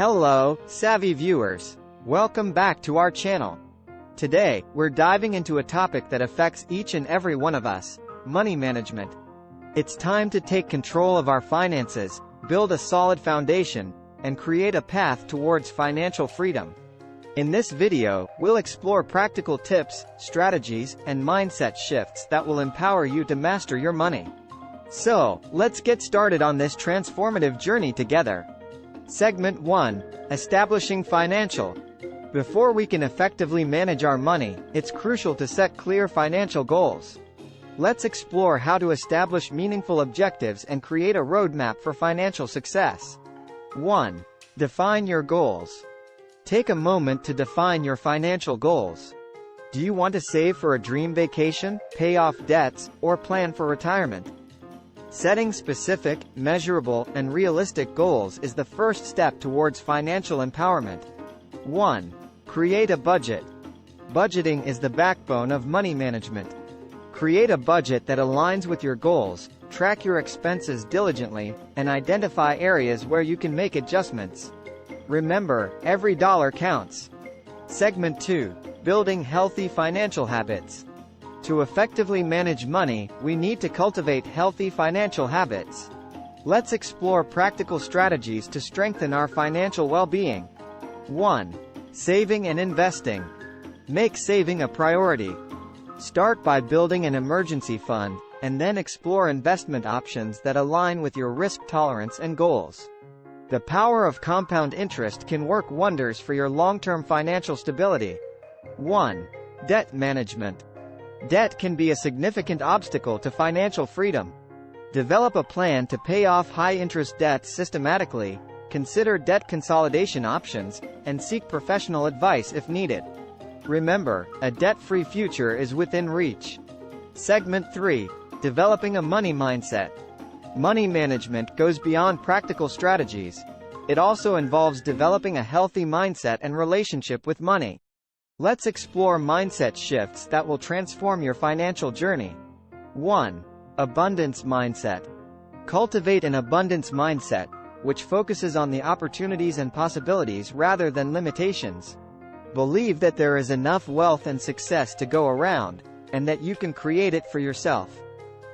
Hello, savvy viewers. Welcome back to our channel. Today, we're diving into a topic that affects each and every one of us: money management. It's time to take control of our finances, build a solid foundation, and create a path towards financial freedom. In this video, we'll explore practical tips, strategies, and mindset shifts that will empower you to master your money. So, let's get started on this transformative journey together. Segment 1. Establishing financial. Before we can effectively manage our money, it's crucial to set clear financial goals. Let's explore how to establish meaningful objectives and create a roadmap for financial success. 1. Define your goals. Take a moment to define your financial goals. Do you want to save for a dream vacation, pay off debts, or plan for retirement? Setting specific, measurable, and realistic goals is the first step towards financial empowerment. 1. Create a budget. Budgeting is the backbone of money management. Create a budget that aligns with your goals, track your expenses diligently, and identify areas where you can make adjustments. Remember, every dollar counts. Segment 2. Building healthy financial habits. To effectively manage money, we need to cultivate healthy financial habits. Let's explore practical strategies to strengthen our financial well-being. 1. Saving and investing. Make saving a priority. Start by building an emergency fund, and then explore investment options that align with your risk tolerance and goals. The power of compound interest can work wonders for your long-term financial stability. 1. Debt management. Debt can be a significant obstacle to financial freedom. Develop a plan to pay off high-interest debts systematically, consider debt consolidation options, and seek professional advice if needed. Remember, a debt-free future is within reach. Segment 3. Developing a money mindset. Money management goes beyond practical strategies. It also involves developing a healthy mindset and relationship with money. Let's explore mindset shifts that will transform your financial journey. 1. Abundance mindset. Cultivate an abundance mindset, which focuses on the opportunities and possibilities rather than limitations. Believe that there is enough wealth and success to go around, and that you can create it for yourself.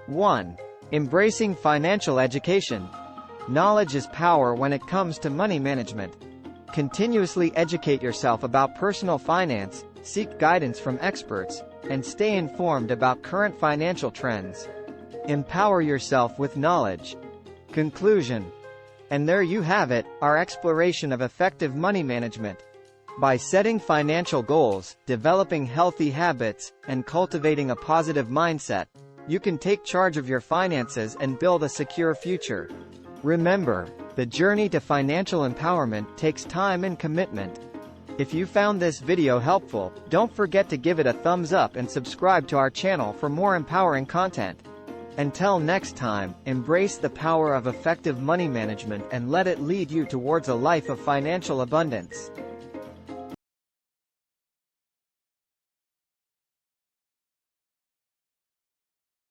1. Embracing financial education. Knowledge is power when it comes to money management. Continuously educate yourself about personal finance, seek guidance from experts, and stay informed about current financial trends. Empower yourself with knowledge. Conclusion. And there you have it, our exploration of effective money management. By setting financial goals, developing healthy habits, and cultivating a positive mindset, you can take charge of your finances and build a secure future. Remember, the journey to financial empowerment takes time and commitment. If you found this video helpful, don't forget to give it a thumbs up and subscribe to our channel for more empowering content. Until next time, embrace the power of effective money management and let it lead you towards a life of financial abundance.